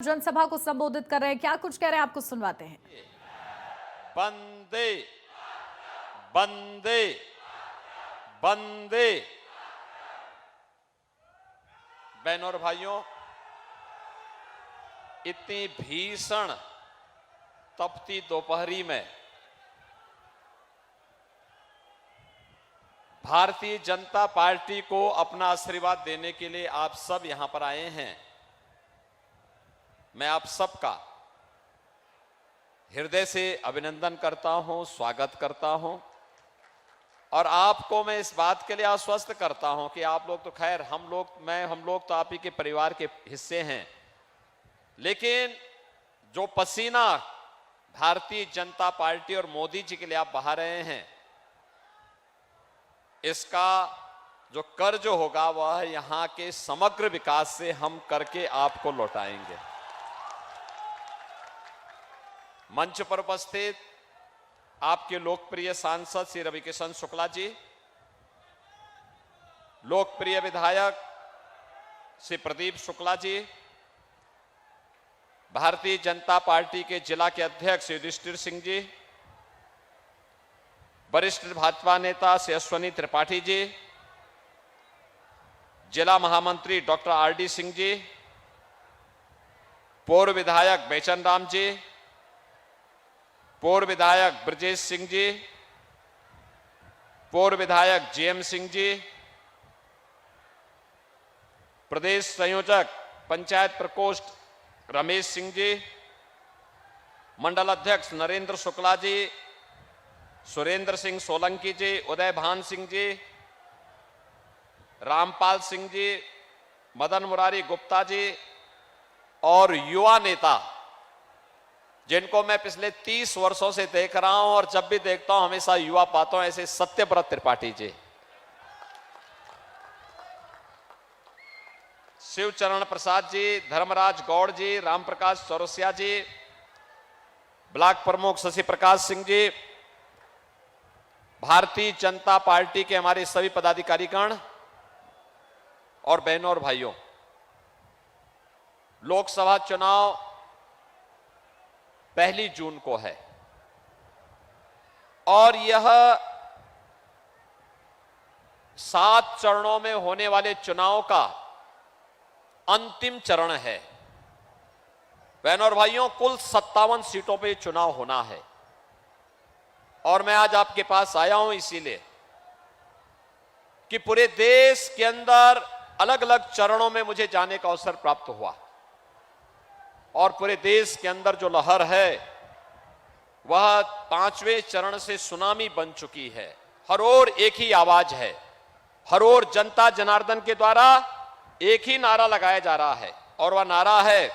जनसभा को संबोधित कर रहे हैं, क्या कुछ कह रहे हैं आपको सुनवाते हैं। बंदे बंदे बंदे। बहनों और भाइयों, इतनी भीषण तपती दोपहरी में भारतीय जनता पार्टी को अपना आशीर्वाद देने के लिए आप सब यहां पर आए हैं। मैं आप सबका हृदय से अभिनंदन करता हूं, स्वागत करता हूं और आपको मैं इस बात के लिए आश्वस्त करता हूं कि आप लोग तो खैर हम लोग तो आप ही के परिवार के हिस्से हैं, लेकिन जो पसीना भारतीय जनता पार्टी और मोदी जी के लिए आप बहा रहे हैं, इसका जो कर्ज होगा वह यहां के समग्र विकास से हम करके आपको लौटाएंगे। मंच पर उपस्थित आपके लोकप्रिय सांसद श्री रविकिशन शुक्ला जी, लोकप्रिय विधायक श्री प्रदीप शुक्ला जी, भारतीय जनता पार्टी के जिला के अध्यक्ष युधिष्ठिर सिंह जी, वरिष्ठ भाजपा नेता श्री अश्वनी त्रिपाठी जी, जिला महामंत्री डॉक्टर आर.डी. सिंह जी, पूर्व विधायक बेचन राम जी, पूर्व विधायक ब्रजेश सिंह जी, पूर्व विधायक जीएम सिंह जी, प्रदेश संयोजक पंचायत प्रकोष्ठ रमेश सिंह जी, मंडल अध्यक्ष नरेंद्र शुक्ला जी, सुरेंद्र सिंह सोलंकी जी, उदय भान सिंह जी, रामपाल सिंह जी, मदन मुरारी गुप्ता जी और युवा नेता जिनको मैं पिछले 30 वर्षों से देख रहा हूं और जब भी देखता हूं हमेशा युवा पाता हूं, ऐसे सत्यव्रत त्रिपाठी जी, शिवचरण प्रसाद जी, धर्मराज गौड़ जी, रामप्रकाश चौरसिया जी, ब्लॉक प्रमुख शशि प्रकाश सिंह जी, भारतीय जनता पार्टी के हमारे सभी पदाधिकारीगण और बहनों और भाइयों, लोकसभा चुनाव 1 जून को है और यह 7 चरणों में होने वाले चुनाव का अंतिम चरण है। बहनों और भाइयों, कुल 57 सीटों पे चुनाव होना है और मैं आज आपके पास आया हूं इसीलिए कि पूरे देश के अंदर अलग अलग चरणों में मुझे जाने का अवसर प्राप्त हुआ और पूरे देश के अंदर जो लहर है वह 5वें चरण से सुनामी बन चुकी है। हर ओर एक ही आवाज है, हर ओर जनता जनार्दन के द्वारा एक ही नारा लगाया जा रहा है और वह नारा है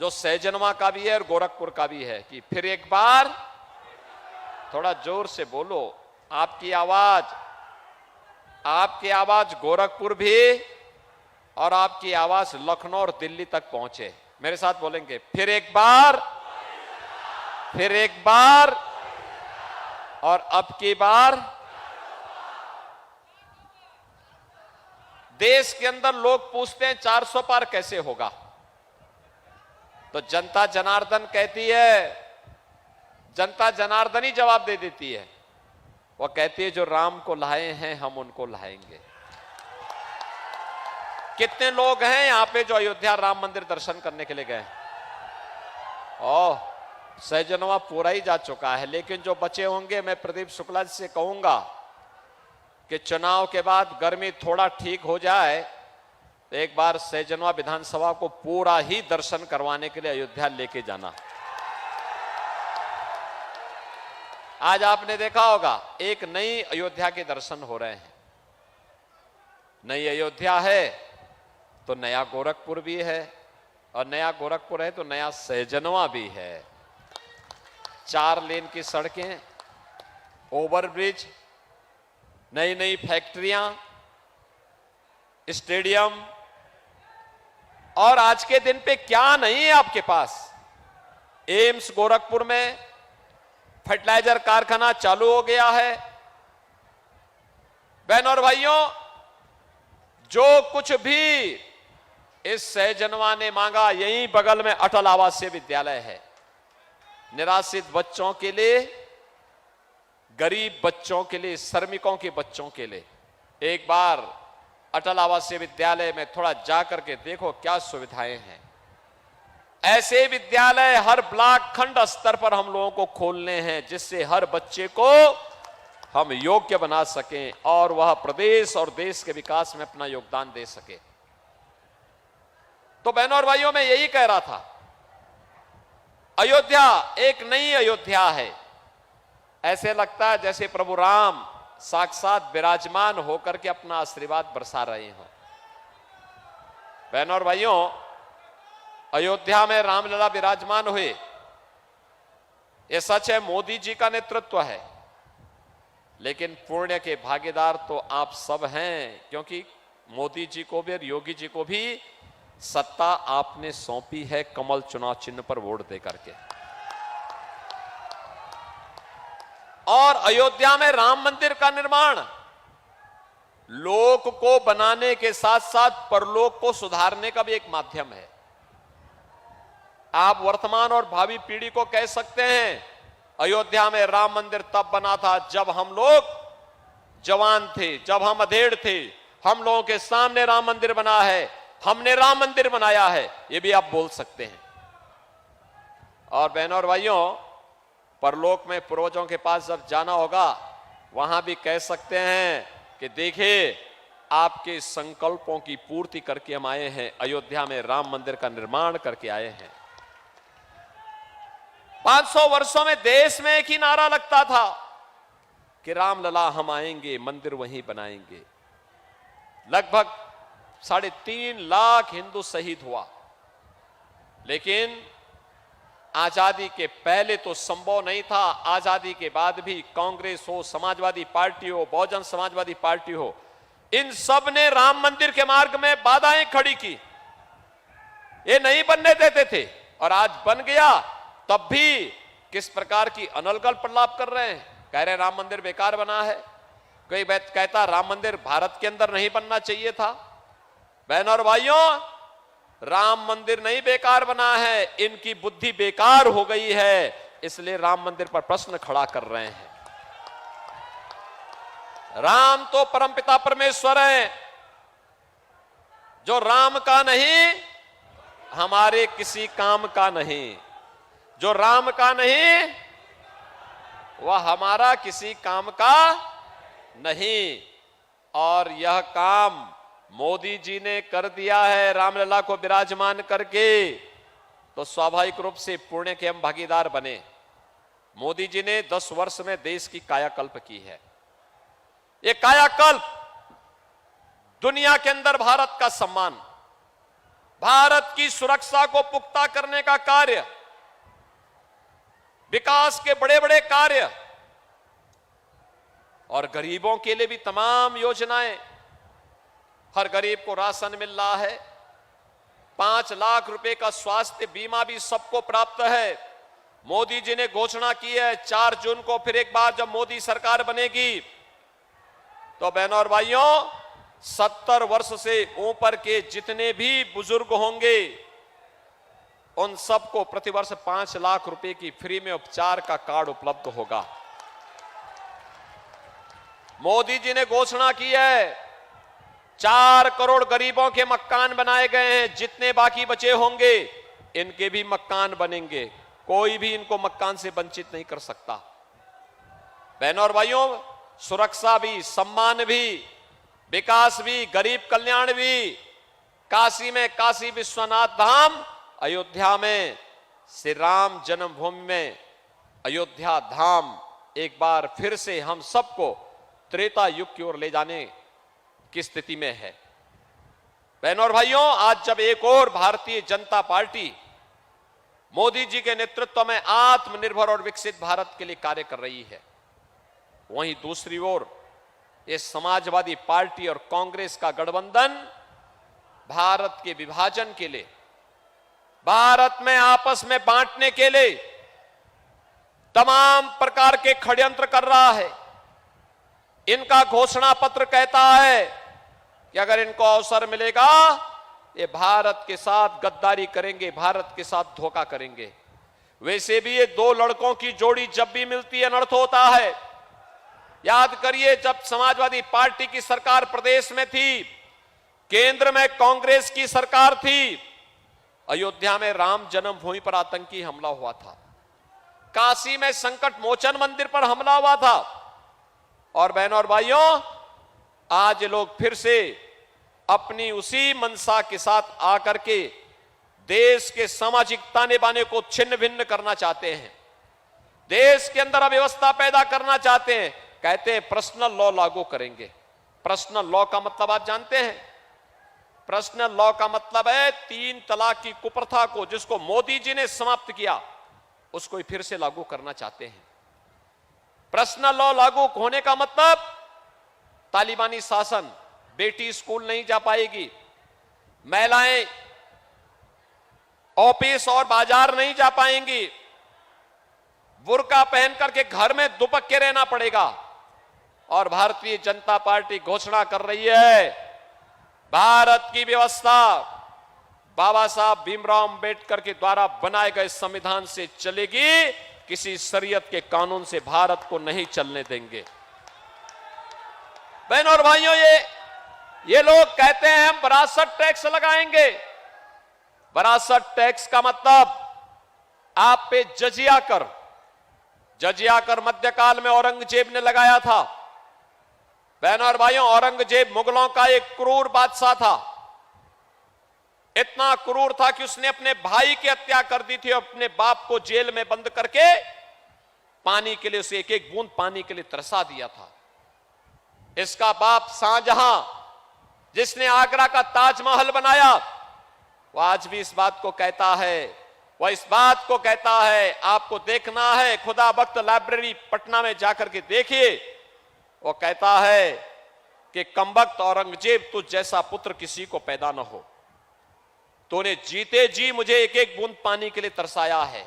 जो सहजनवा का भी है और गोरखपुर का भी है कि फिर एक बार, थोड़ा जोर से बोलो, आपकी आवाज गोरखपुर भी और आपकी आवाज लखनऊ और दिल्ली तक पहुंचे। मेरे साथ बोलेंगे, फिर एक बार और अब की बार। देश के अंदर लोग पूछते हैं 400 पार कैसे होगा, तो जनता जनार्दन कहती है, जनता जनार्दन ही जवाब दे देती है। वो कहती है जो राम को लाए हैं हम उनको लाएंगे। कितने लोग हैं यहां पे जो अयोध्या राम मंदिर दर्शन करने के लिए गए? सहजनवा पूरा ही जा चुका है, लेकिन जो बचे होंगे, मैं प्रदीप शुक्ला जी से कहूंगा कि चुनाव के बाद गर्मी थोड़ा ठीक हो जाए तो एक बार सहजनवा विधानसभा को पूरा ही दर्शन करवाने के लिए अयोध्या लेके जाना। आज आपने देखा होगा एक नई अयोध्या के दर्शन हो रहे हैं। नई अयोध्या है तो नया गोरखपुर भी है और नया गोरखपुर है तो नया सहजनवा भी है। 4 लेन की सड़कें, ओवरब्रिज, नई नई फैक्ट्रियां, स्टेडियम और आज के दिन पे क्या नहीं है आपके पास। एम्स गोरखपुर में फर्टिलाइजर कारखाना चालू हो गया है। बहनों और भाइयों, जो कुछ भी इस सहजनवा ने मांगा, यहीं बगल में अटल आवासीय विद्यालय है, निराश्रित बच्चों के लिए, गरीब बच्चों के लिए, श्रमिकों के बच्चों के लिए। एक बार अटल आवासीय विद्यालय में थोड़ा जाकर के देखो क्या सुविधाएं हैं। ऐसे विद्यालय हर ब्लॉक खंड स्तर पर हम लोगों को खोलने हैं, जिससे हर बच्चे को हम योग्य बना सकें और वह प्रदेश और देश के विकास में अपना योगदान दे सके। तो बहनों और भाइयों, मैं यही कह रहा था, अयोध्या एक नई अयोध्या है। ऐसे लगता है जैसे प्रभु राम साक्षात विराजमान होकर के अपना आशीर्वाद बरसा रहे हो। बहनों और भाइयों, अयोध्या में रामलला विराजमान हुए, यह सच है, मोदी जी का नेतृत्व है, लेकिन पुण्य के भागीदार तो आप सब हैं, क्योंकि मोदी जी को भी और योगी जी को भी सत्ता आपने सौंपी है कमल चुनाव चिन्ह पर वोट देकर के। और अयोध्या में राम मंदिर का निर्माण लोक को बनाने के साथ साथ परलोक को सुधारने का भी एक माध्यम है। आप वर्तमान और भावी पीढ़ी को कह सकते हैं, अयोध्या में राम मंदिर तब बना था जब हम लोग जवान थे, जब हम अधेड़ थे, हम लोगों के सामने राम मंदिर बना है, हमने राम मंदिर बनाया है, ये भी आप बोल सकते हैं। और बहनों और भाइयों, परलोक में पूर्वजों के पास जब जाना होगा, वहां भी कह सकते हैं कि देखिए, आपके संकल्पों की पूर्ति करके हम आए हैं, अयोध्या में राम मंदिर का निर्माण करके आए हैं। 500 वर्षों में देश में एक ही नारा लगता था कि रामलला हम आएंगे, मंदिर वहीं बनाएंगे। लगभग 3.5 लाख हिंदू शहीद हुआ, लेकिन आजादी के पहले तो संभव नहीं था, आजादी के बाद भी कांग्रेस हो, समाजवादी पार्टी हो, बहुजन समाजवादी पार्टी हो, इन सब ने राम मंदिर के मार्ग में बाधाएं खड़ी की। ये नहीं बनने देते थे, और आज बन गया, तब भी किस प्रकार की अनलगल प्रलाप कर रहे हैं, कह रहे राम मंदिर बेकार बना है। कोई कहता राम मंदिर भारत के अंदर नहीं बनना चाहिए था। बहनों और भाइयों, राम मंदिर नहीं बेकार बना है, इनकी बुद्धि बेकार हो गई है, इसलिए राम मंदिर पर प्रश्न खड़ा कर रहे हैं। राम तो परमपिता परमेश्वर है, जो राम का नहीं, हमारे किसी काम का नहीं, जो राम का नहीं, वह हमारा किसी काम का नहीं। और यह काम मोदी जी ने कर दिया है रामलला को विराजमान करके, तो स्वाभाविक रूप से पुण्य के हम भागीदार बने। मोदी जी ने 10 वर्ष में देश की कायाकल्प की है। ये कायाकल्प दुनिया के अंदर भारत का सम्मान, भारत की सुरक्षा को पुख्ता करने का कार्य, विकास के बड़े बड़े कार्य, और गरीबों के लिए भी तमाम योजनाएं। हर गरीब को राशन मिल रहा है, 5 लाख रुपए का स्वास्थ्य बीमा भी सबको प्राप्त है। मोदी जी ने घोषणा की है 4 जून को फिर एक बार जब मोदी सरकार बनेगी, तो बहनों और भाइयों, 70 वर्ष से ऊपर के जितने भी बुजुर्ग होंगे, उन सबको प्रतिवर्ष 5 लाख रुपए की फ्री में उपचार का कार्ड उपलब्ध होगा। मोदी जी ने घोषणा की है 4 करोड़ गरीबों के मकान बनाए गए हैं, जितने बाकी बचे होंगे इनके भी मकान बनेंगे, कोई भी इनको मकान से वंचित नहीं कर सकता। बहनों और भाइयों, सुरक्षा भी, सम्मान भी, विकास भी, गरीब कल्याण भी, काशी में काशी विश्वनाथ धाम, अयोध्या में श्री राम जन्मभूमि में अयोध्या धाम एक बार फिर से हम सबको त्रेता युग की ओर ले जाने की स्थिति में है। बहनों और भाइयों, आज जब एक और भारतीय जनता पार्टी मोदी जी के नेतृत्व में आत्मनिर्भर और विकसित भारत के लिए कार्य कर रही है, वहीं दूसरी ओर ये समाजवादी पार्टी और कांग्रेस का गठबंधन भारत के विभाजन के लिए, भारत में आपस में बांटने के लिए तमाम प्रकार के षड्यंत्र कर रहा है। इनका घोषणा पत्र कहता है कि अगर इनको अवसर मिलेगा, ये भारत के साथ गद्दारी करेंगे, भारत के साथ धोखा करेंगे। वैसे भी ये दो लड़कों की जोड़ी जब भी मिलती है अनर्थ होता है। याद करिए, जब समाजवादी पार्टी की सरकार प्रदेश में थी, केंद्र में कांग्रेस की सरकार थी, अयोध्या में राम जन्मभूमि पर आतंकी हमला हुआ था, काशी में संकट मोचन मंदिर पर हमला हुआ था। और बहनों और भाइयों, आज लोग फिर से अपनी उसी मनसा के साथ आकर के देश के सामाजिक ताने बाने को छिन्न भिन्न करना चाहते हैं, देश के अंदर अव्यवस्था पैदा करना चाहते हैं। कहते हैं पर्सनल लॉ लागू करेंगे। पर्सनल लॉ का मतलब आप जानते हैं? पर्सनल लॉ का मतलब है 3 तलाक की कुप्रथा को, जिसको मोदी जी ने समाप्त किया, उसको फिर से लागू करना चाहते हैं। पर्सनल लॉ लागू होने का मतलब तालिबानी शासन, बेटी स्कूल नहीं जा पाएगी, महिलाएं ऑफिस और बाजार नहीं जा पाएंगी, बुर्का पहन करके घर में दुबक के रहना पड़ेगा। और भारतीय जनता पार्टी घोषणा कर रही है, भारत की व्यवस्था बाबा साहब भीमराव अंबेडकर के द्वारा बनाए गए संविधान से चलेगी, किसी शरीयत के कानून से भारत को नहीं चलने देंगे। बहनों और भाइयों, ये लोग कहते हैं हम विरासत टैक्स लगाएंगे। विरासत टैक्स का मतलब आप पे जजिया कर मध्यकाल में औरंगजेब ने लगाया था। बहनों और भाइयों, औरंगजेब मुगलों का एक क्रूर बादशाह था। इतना क्रूर था कि उसने अपने भाई की हत्या कर दी थी और अपने बाप को जेल में बंद करके पानी के लिए, उसे एक एक बूंद पानी के लिए तरसा दिया था। इसका बाप शाहजहां, जिसने आगरा का ताजमहल बनाया, वह आज भी इस बात को कहता है, आपको देखना है, खुदा वक्त लाइब्रेरी पटना में जाकर के देखिए, वो कहता है कि कमबख्त औरंगजेब, तुझ जैसा पुत्र किसी को पैदा न हो, तूने जीते जी मुझे एक एक बूंद पानी के लिए तरसाया है।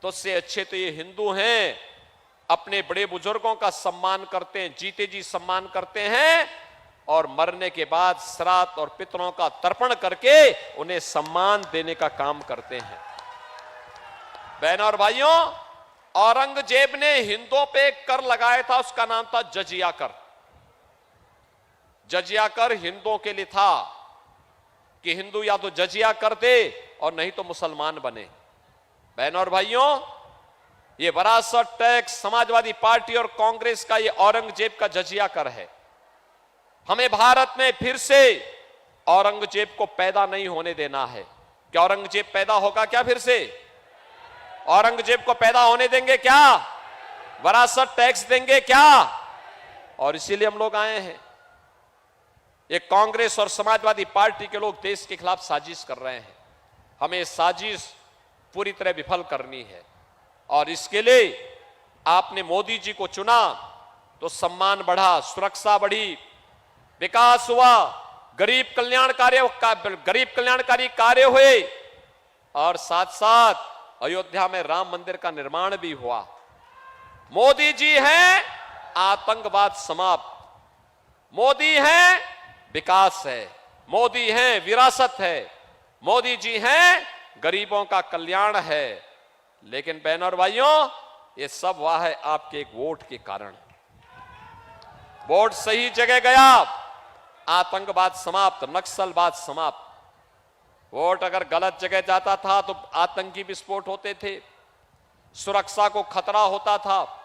तो उससे अच्छे तो ये हिंदू हैं, अपने बड़े बुजुर्गों का सम्मान करते हैं, जीते जी सम्मान करते हैं, और मरने के बाद श्राद्ध और पितरों का तर्पण करके उन्हें सम्मान देने का काम करते हैं। बहनों और भाइयों, औरंगजेब ने हिंदुओं पे एक कर लगाया था, उसका नाम था जजिया कर। जजिया कर हिंदुओं के लिए था कि हिंदू या तो जजिया कर दे और नहीं तो मुसलमान बने। बहनों और भाइयों, ये विरासत टैक्स समाजवादी पार्टी और कांग्रेस का ये औरंगजेब का जजिया कर है। हमें भारत में फिर से औरंगजेब को पैदा नहीं होने देना है। क्या औरंगजेब पैदा होगा क्या? फिर से औरंगजेब को पैदा होने देंगे क्या? विरासत टैक्स देंगे क्या? और इसीलिए हम लोग आए हैं। ये कांग्रेस और समाजवादी पार्टी के लोग देश के खिलाफ साजिश कर रहे हैं। हमें साजिश पूरी तरह विफल करनी है, और इसके लिए आपने मोदी जी को चुना तो सम्मान बढ़ा, सुरक्षा बढ़ी, विकास हुआ, गरीब कल्याणकारी कार्य हुए, और साथ साथ अयोध्या में राम मंदिर का निर्माण भी हुआ। मोदी जी हैं आतंकवाद समाप्त, मोदी हैं विकास है, मोदी हैं विरासत है, मोदी जी हैं गरीबों का कल्याण है। लेकिन बहनों और भाइयों, ये सब हुआ है आपके एक वोट के कारण। वोट सही जगह गया, आतंकवाद समाप्त, नक्सलवाद समाप्त। वोट अगर गलत जगह जाता था तो आतंकी विस्फोट होते थे, सुरक्षा को खतरा होता था।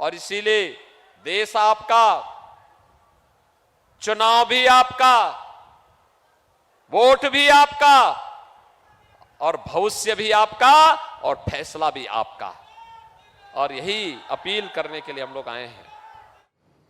और इसीलिए देश आपका, चुनाव भी आपका, वोट भी आपका, और भविष्य भी आपका, और फैसला भी आपका। और यही अपील करने के लिए हम लोग आए हैं।